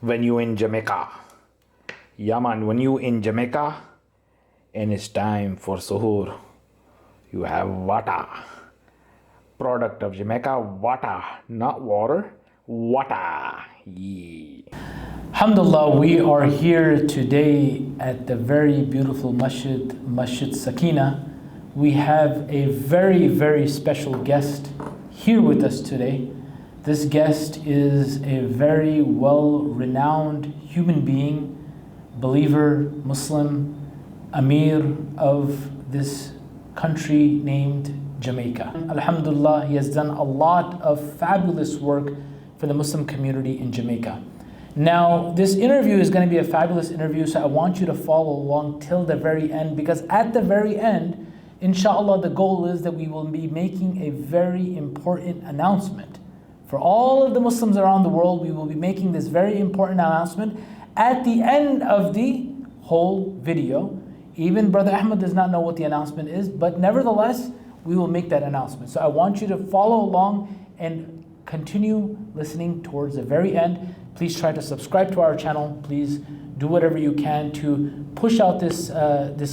when you in Jamaica. Yeah man, when you in Jamaica and it's time for suhoor, you have water. Product of Jamaica, water, not water, water. Yeah. Alhamdulillah, we are here today at the very beautiful Masjid Sakina. We have a very, very special guest here with us today. This guest is a very well-renowned human being, believer, Muslim, Amir of this country named Jamaica. Alhamdulillah, he has done a lot of fabulous work for the Muslim community in Jamaica. Now, this interview is going to be a fabulous interview, so I want you to follow along till the very end, because at the very end, inshallah, the goal is that we will be making a very important announcement. For all of the Muslims around the world, we will be making this very important announcement at the end of the whole video. Even Brother Ahmed does not know what the announcement is, but nevertheless, we will make that announcement. So I want you to follow along and continue listening towards the very end. Please try to subscribe to our channel. Please do whatever you can to push out this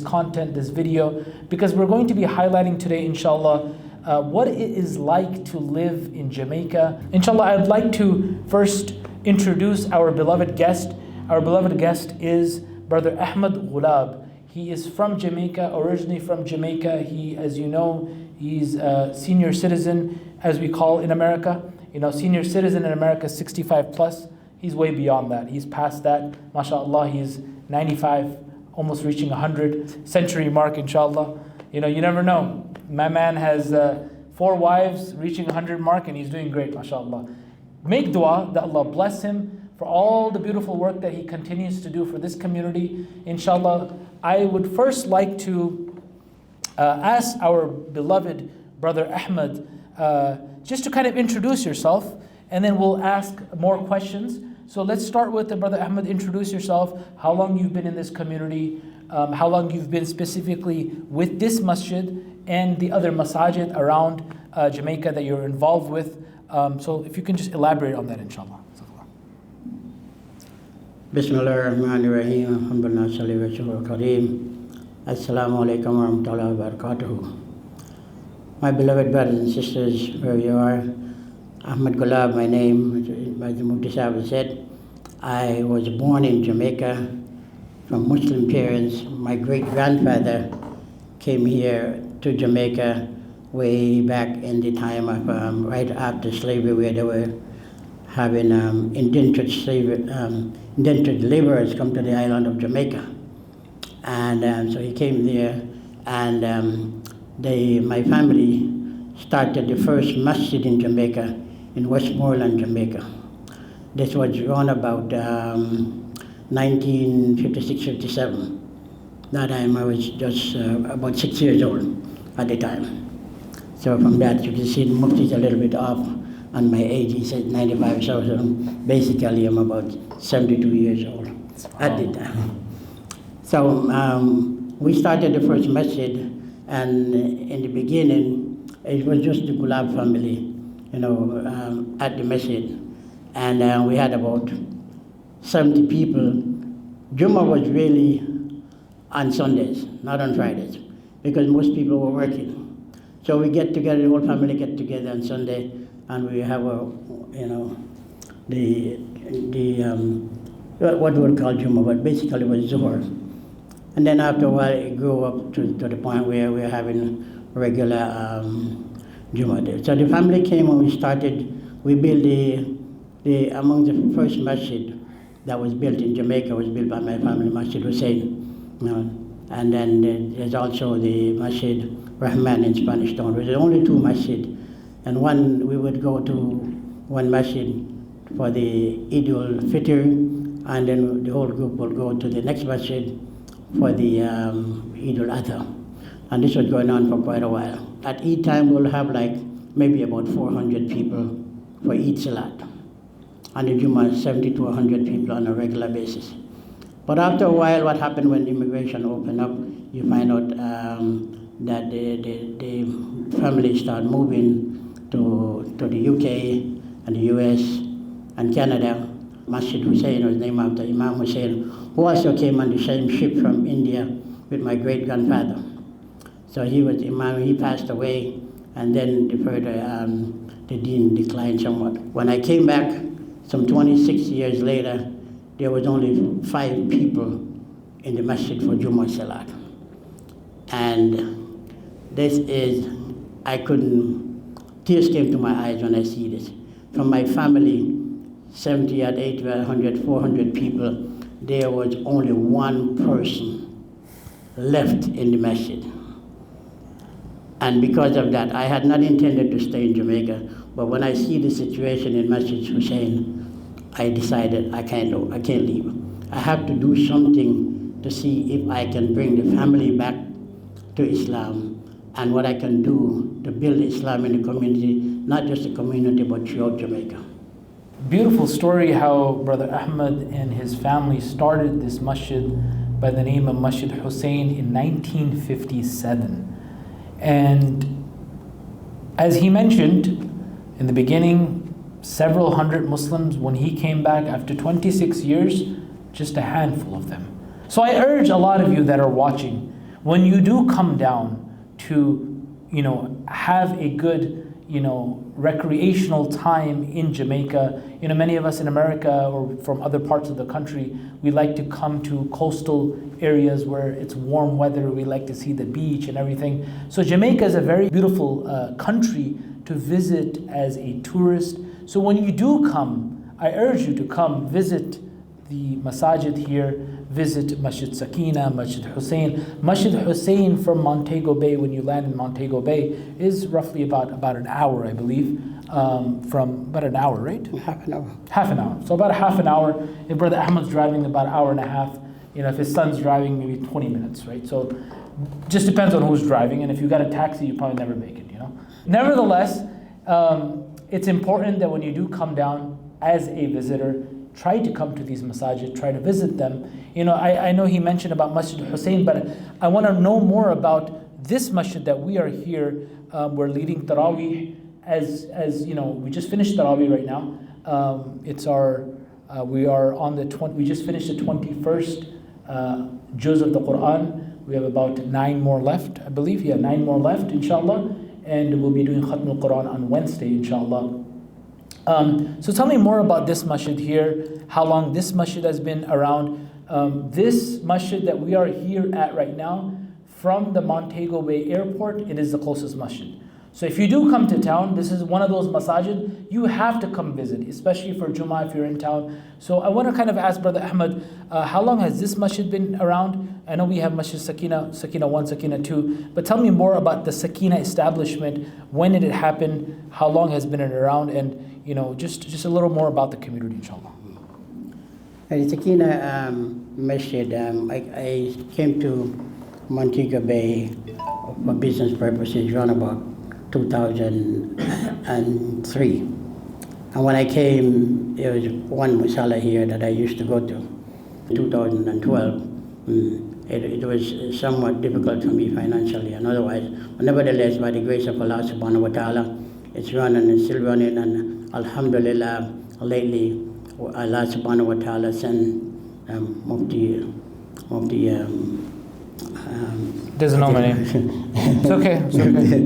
content, this video, because we're going to be highlighting today, inshallah, what it is like to live in Jamaica. Inshallah, I'd like to first introduce our beloved guest. Our beloved guest is Brother Ahmed Gulab. He is from Jamaica, originally from Jamaica. He, as you know, he's a senior citizen, as we call in America. You know, senior citizen in America is 65 plus. He's way beyond that. He's past that. MashaAllah, he's 95, almost reaching 100 century mark, inshallah. You know, you never know. My man has 4 wives, reaching 100 mark, and he's doing great, MashaAllah. Make dua that Allah bless him for all the beautiful work that he continues to do for this community. Inshallah, I would first like to ask our beloved Brother Ahmed just to kind of introduce yourself, and then we'll ask more questions. So let's start with Brother Ahmed. Introduce yourself, how long you've been in this community, how long you've been specifically with this masjid and the other masajid around Jamaica that you're involved with. So if you can just elaborate on that, inshallah. Bismillahirrahmanirrahim. Alhamdulillah, salli wa sallam kareem. Assalamu alaikum wa rahmatullahi wa barakatuhu. My beloved brothers and sisters, wherever you are, Ahmed Gulab, my name, as the Mufti Sahib said. I was born in Jamaica from Muslim parents. My great-grandfather came here to Jamaica way back in the time of right after slavery, where they were having indentured laborers come to the island of Jamaica. And so he came there, and my family started the first masjid in Jamaica, in Westmoreland, Jamaica. This was around about 1956-57. That time I was just about 6 years old at the time. So from that you can see the Mufti is a little bit off on my age. He said 95, so basically I'm about 72 years old at the time. So we started the first masjid, and in the beginning it was just the Gulab family, you know, at the masjid. And we had about 70 people. Jummah was really on Sundays, not on Fridays, because most people were working. So we get together, the whole family get together on Sunday, and we have what we would call Jummah, but basically it was Zuhr. And then after a while, it grew up to the point where we were having regular Jummah there. So the family came and we built among the first masjid that was built in Jamaica was built by my family, Masjid Hussein. And then there's also the Masjid Rahman in Spanish Town. There's only 2 masjid. And we would go to one masjid for the Eid al-Fitr, and then the whole group will go to the next masjid for the Eid al-Adha. And this was going on for quite a while. At Eid time, we'll have like maybe about 400 people for Eid Salat. And the Jummah, 70 to 100 people on a regular basis. But after a while, what happened when immigration opened up, you find out that the families start moving to the UK and the US and Canada. Masjid Hussein was named after Imam Hussein, who also came on the same ship from India with my great-grandfather. So he was Imam, he passed away, and then the deen declined somewhat. When I came back, some 26 years later, there was only 5 people in the masjid for Jummah Salat. And this is, tears came to my eyes when I see this. From my family, 70 at 80, 100, 400 people, there was only one person left in the masjid. And because of that, I had not intended to stay in Jamaica, but when I see the situation in Masjid Hussein, I decided I can't leave. I have to do something to see if I can bring the family back to Islam and what I can do to build Islam in the community, not just the community, but throughout Jamaica. Beautiful story how Brother Ahmed and his family started this masjid by the name of Masjid Hussein in 1957. And as he mentioned in the beginning, several hundred Muslims, when he came back after 26 years, just a handful of them. So I urge a lot of you that are watching, when you do come down to, have a good, recreational time in Jamaica. Many of us in America or from other parts of the country, we like to come to coastal areas where it's warm weather. We like to see the beach and everything. So Jamaica is a very beautiful country to visit as a tourist. So when you do come, I urge you to come visit the masajid here, visit Masjid Sakina, Masjid Hussein. Masjid Hussein from Montego Bay, when you land in Montego Bay, is roughly about an hour, I believe, from about an hour, right? Half an hour. Half an hour. So about half an hour. If Brother Ahmed's driving, about an hour and a half. If his son's driving, maybe 20 minutes, right? So just depends on who's driving. And if you got a taxi, you probably never make it, Nevertheless, it's important that when you do come down as a visitor, try to come to these masajid, try to visit them. I know he mentioned about Masjid Hussein, but I want to know more about this masjid that we are here. We're leading Taraweeh as we just finished Taraweeh right now. We are on we just finished the 21st juz of the Quran. We have about 9 more left, I believe. 9 more left, inshallah. And we'll be doing Khatm al-Quran on Wednesday, inshallah. So tell me more about this masjid here, how long this masjid has been around. This masjid that we are here at right now, from the Montego Bay airport, it is the closest masjid. So if you do come to town, this is one of those masajid you have to come visit, especially for Jummah if you're in town. So I want to kind of ask Brother Ahmed, how long has this masjid been around? I know we have Masjid Sakina, Sakina 1, Sakina 2, but tell me more about the Sakina establishment. When did it happen? How long has been it around? And just a little more about the community, inshallah. The Sakina Masjid, I came to Montego Bay for business purposes around about 2003. And when I came, there was one musalla here that I used to go to. In 2012, it was somewhat difficult for me financially and otherwise. But nevertheless, by the grace of Allah subhanahu wa ta'ala, it's running and still running. And alhamdulillah, lately, Allah subhanahu wa ta'ala sent Mufti doesn't know my name. It's okay. It's okay.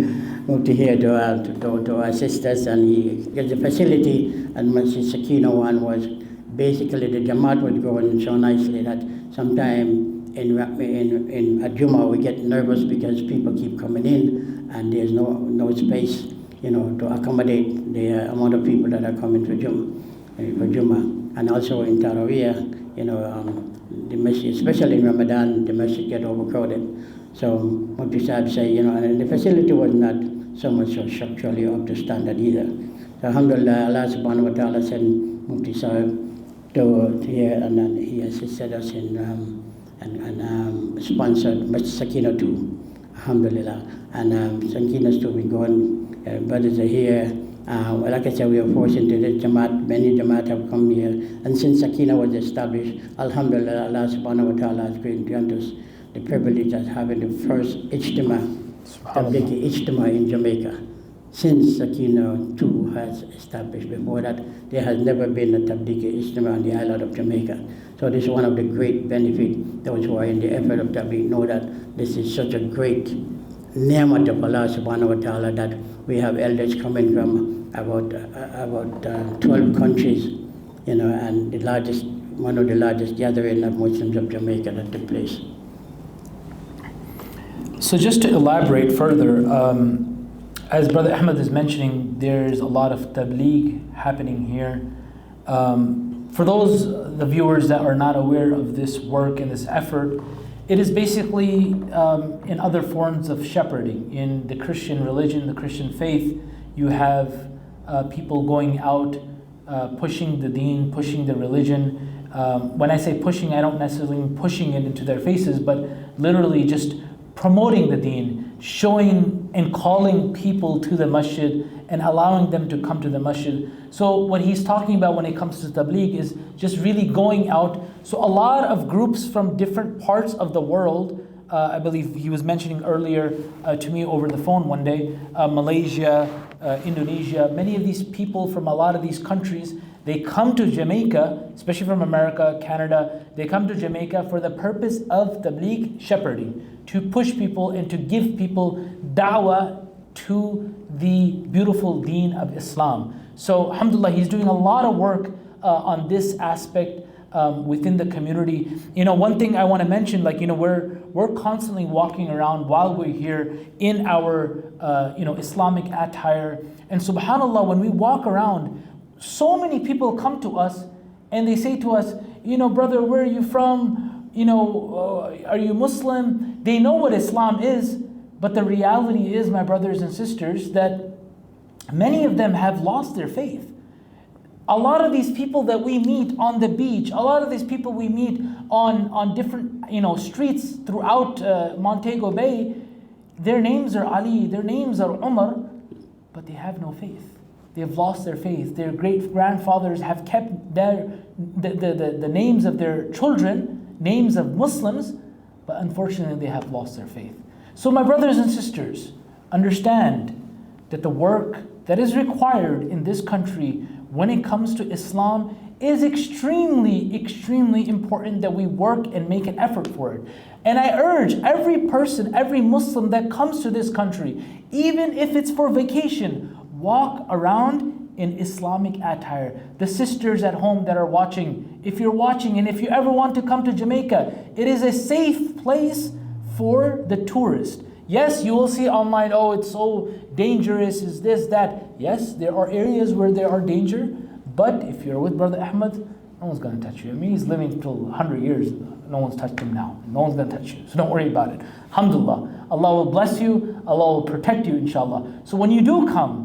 Mufti here to assist us, and he gets the facility. And Masjid Sakina one was basically the Jamaat was going so nicely that sometime at Jummah we get nervous because people keep coming in and there's no space, to accommodate the amount of people that are coming for Jummah. And also in Taraweeh, the masjid, especially in Ramadan, the masjid get overcrowded. So Mufti Sahib say, and the facility was not so much so structurally up to standard either. So alhamdulillah, Allah subhanahu wa ta'ala sent Mufti Sahib to here, and then he assisted us in and sponsored Masjid Sakina 2, alhamdulillah. And Sakina's 2 we go on, brothers are here. Like I said, we are forced into this Jamaat. Many Jamaat have come here. And since Sakina was established, alhamdulillah, Allah subhanahu wa ta'ala has granted us the privilege of having the first Ijtima, the big Ijtima in Jamaica. since Sakina II has established. Before that, there has never been a Tablighi Islam on the island of Jamaica. So this is one of the great benefits. Those who are in the effort of Tabligh know that this is such a great ni'mat of Allah subhanahu wa ta'ala, that we have elders coming from about 12 countries, and one of the largest gathering of Muslims of Jamaica that took place. So just to elaborate further, as Brother Ahmed is mentioning, there's a lot of tabligh happening here. For those, the viewers that are not aware of this work and this effort, it is basically in other forms of shepherding. In the Christian religion, the Christian faith, you have people going out, pushing the deen, pushing the religion. When I say pushing, I don't necessarily mean pushing it into their faces, but literally just promoting the deen, showing and calling people to the masjid and allowing them to come to the masjid. So what he's talking about when it comes to tabligh is just really going out. So a lot of groups from different parts of the world, I believe he was mentioning earlier to me over the phone one day, Malaysia, Indonesia, many of these people from a lot of these countries, they come to Jamaica, especially from America, Canada, they come to Jamaica for the purpose of tabligh shepherding, to push people and to give people dawah to the beautiful deen of Islam. So alhamdulillah, he's doing a lot of work on this aspect within the community. One thing I want to mention, we're constantly walking around while we're here in our Islamic attire, and subhanallah, when we walk around, so many people come to us and they say to us, brother, where are you from? Are you Muslim? They know what Islam is, but the reality is, my brothers and sisters, that many of them have lost their faith. A lot of these people that we meet on the beach, a lot of these people we meet on different streets throughout Montego Bay, their names are Ali, their names are Umar, but they have no faith. They have lost their faith. Their great-grandfathers have kept the names of their children, names of Muslims, but unfortunately they have lost their faith. So my brothers and sisters, understand that the work that is required in this country when it comes to Islam is extremely, extremely important, that we work and make an effort for it. And I urge every person, every Muslim that comes to this country, even if it's for vacation, walk around in Islamic attire. The sisters at home that are watching, if you're watching and if you ever want to come to Jamaica, it is a safe place for the tourist. Yes, you will see online, oh, it's so dangerous, is this, that. Yes, there are areas where there are danger, but if you're with Brother Ahmed, no one's going to touch you. I mean, he's living till 100 years. No one's touched him now. No one's going to touch you. So don't worry about it. Alhamdulillah. Allah will bless you. Allah will protect you, inshallah. So when you do come,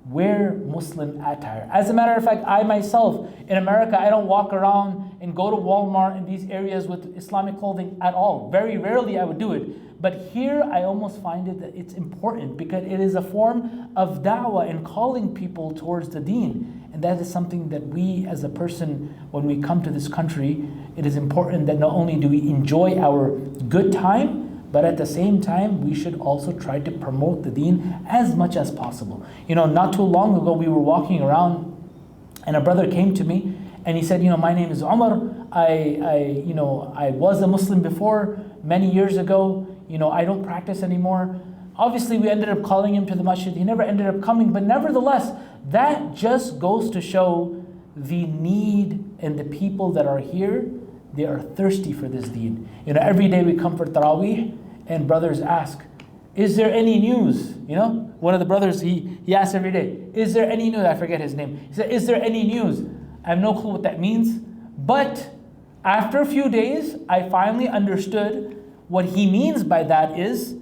wear Muslim attire. As a matter of fact, I myself, in America, I don't walk around and go to Walmart in these areas with Islamic clothing at all. Very rarely I would do it. But here I almost find it that it's important because it is a form of da'wah and calling people towards the deen. And that is something that we as a person, when we come to this country, it is important that not only do we enjoy our good time, but at the same time, we should also try to promote the deen as much as possible. Not too long ago, we were walking around and a brother came to me and he said, my name is Umar. I was a Muslim before, many years ago. I don't practice anymore. Obviously, we ended up calling him to the masjid. He never ended up coming, but nevertheless, that just goes to show the need and the people that are here, they are thirsty for this deen. Every day we come for Taraweeh and brothers ask, is there any news? One of the brothers, he asks every day, is there any news? I forget his name. He said, is there any news? I have no clue what that means. But after a few days, I finally understood what he means by that is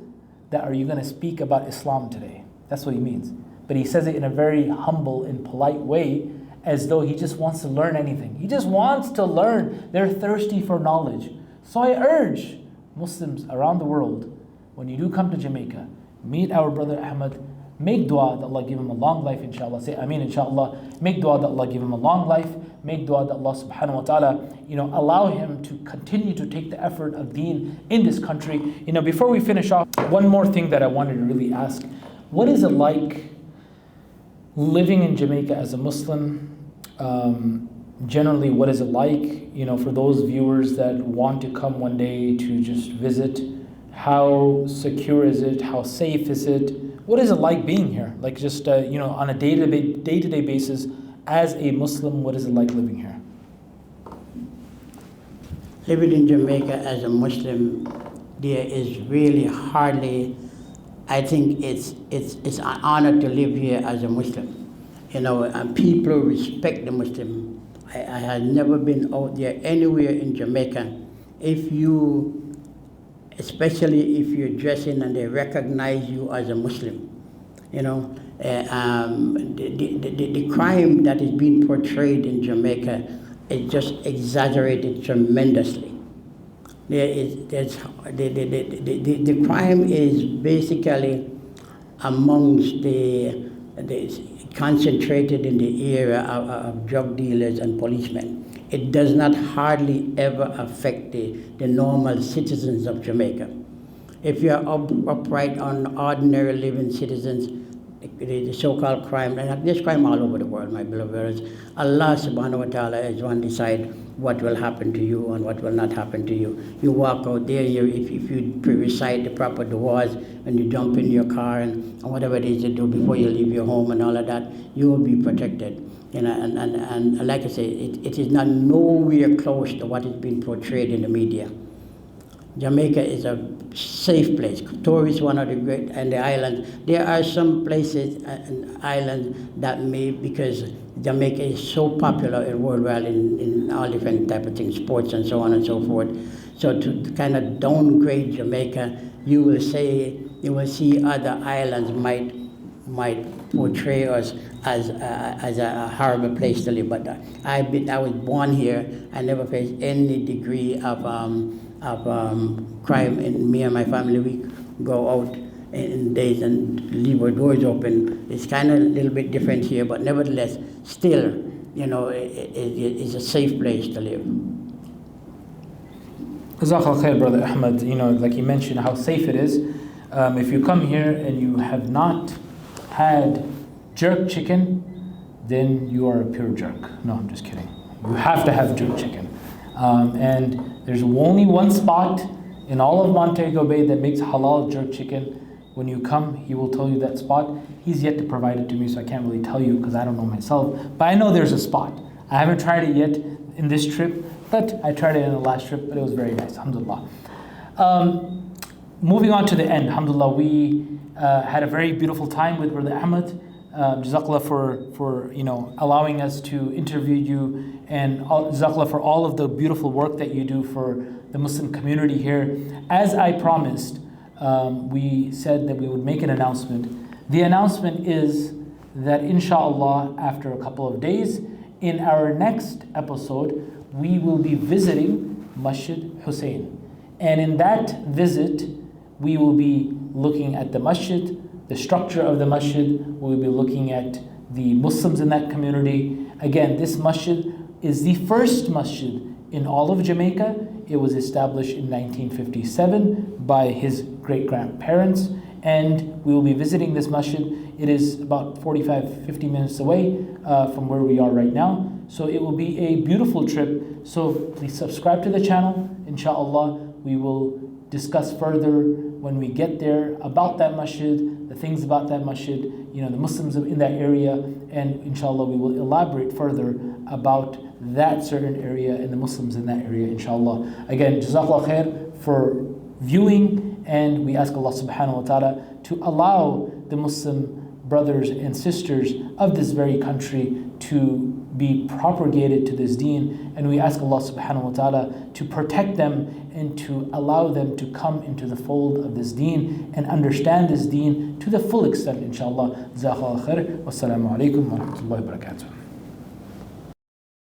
that, are you going to speak about Islam today? That's what he means. But he says it in a very humble and polite way, as though he just wants to learn anything. He just wants to learn. They're thirsty for knowledge. So I urge Muslims around the world, when you do come to Jamaica, meet our brother Ahmed, make dua that Allah give him a long life, inshallah. Say Ameen, inshallah. Make dua that Allah give him a long life. Make dua that Allah subhanahu wa ta'ala, allow him to continue to take the effort of deen in this country. Before we finish off, one more thing that I wanted to really ask. What is it like living in Jamaica as a Muslim, generally what is it like? For those viewers that want to come one day to just visit, how secure is it? How safe is it? What is it like being here? Like just, on a day-to-day basis, as a Muslim, what is it like living here? Living in Jamaica as a Muslim, there is really hardly, I think it's an honor to live here as a Muslim. And people respect the Muslim. I have never been out there anywhere in Jamaica. Especially if you're dressing and they recognize you as a Muslim. The crime that is being portrayed in Jamaica is just exaggerated tremendously. The crime is basically amongst the concentrated in the area of drug dealers and policemen. It does not hardly ever affect the normal citizens of Jamaica. If you're upright on ordinary living citizens, the so-called crime, and there's crime all over the world, my beloved brothers. Allah subhanahu wa ta'ala is one decide what will happen to you and what will not happen to you. You walk out there, if you recite the proper du'as, when you jump in your car and whatever it is you do before you leave your home and all of that, you will be protected. And like I say, it is not nowhere close to what is being portrayed in the media. Jamaica is a safe place. Tourists, one of the great, and the islands. There are some places and islands that because Jamaica is so popular worldwide in all different type of things, sports and so on and so forth. So to kind of downgrade Jamaica, you will see other islands might portray us as a horrible place to live. But I was born here. I never faced any degree of crime. And me and my family, we go out in days and leave our doors open. It's kind of a little bit different here, but nevertheless, still, it's a safe place to live. Jazakallah khair, Brother Ahmed. Like you mentioned, how safe it is. If you come here and you have not had jerk chicken, then you are a pure jerk. No, I'm just kidding. You have to have jerk chicken. And there's only one spot in all of Montego Bay that makes halal jerk chicken. When you come, he will tell you that spot. He's yet to provide it to me, so I can't really tell you because I don't know myself. But I know there's a spot. I haven't tried it yet in this trip, but I tried it in the last trip, but it was very nice, alhamdulillah. Moving on to the end, alhamdulillah, we had a very beautiful time with Brother Ahmed. Jazakallah for allowing us to interview you, and Jazakallah for all of the beautiful work that you do for the Muslim community here. As I promised, we said that we would make an announcement. The announcement is that inshallah, after a couple of days, in our next episode, we will be visiting Masjid Hussein. And in that visit, we will be looking at the masjid, the structure of the masjid. We'll be looking at the Muslims in that community. Again, this masjid is the first masjid in all of Jamaica. It was established in 1957 by his great-grandparents, and we will be visiting this masjid. It is about 45-50 minutes away from where we are right now. So it will be a beautiful trip. So please subscribe to the channel. Inshallah, we will discuss further when we get there about that masjid, the things about that masjid, the Muslims in that area, and inshallah we will elaborate further about that certain area and the Muslims in that area, inshallah. Again, Jazakallah khair for viewing, and we ask Allah subhanahu wa ta'ala to allow the Muslim brothers and sisters of this very country to be propagated to this deen, and we ask Allah subhanahu wa ta'ala to protect them and to allow them to come into the fold of this deen and understand this deen to the full extent, inshallah. Jazakallah khair. Wassalamu alaikum wa rahmatullahi wa barakatuh.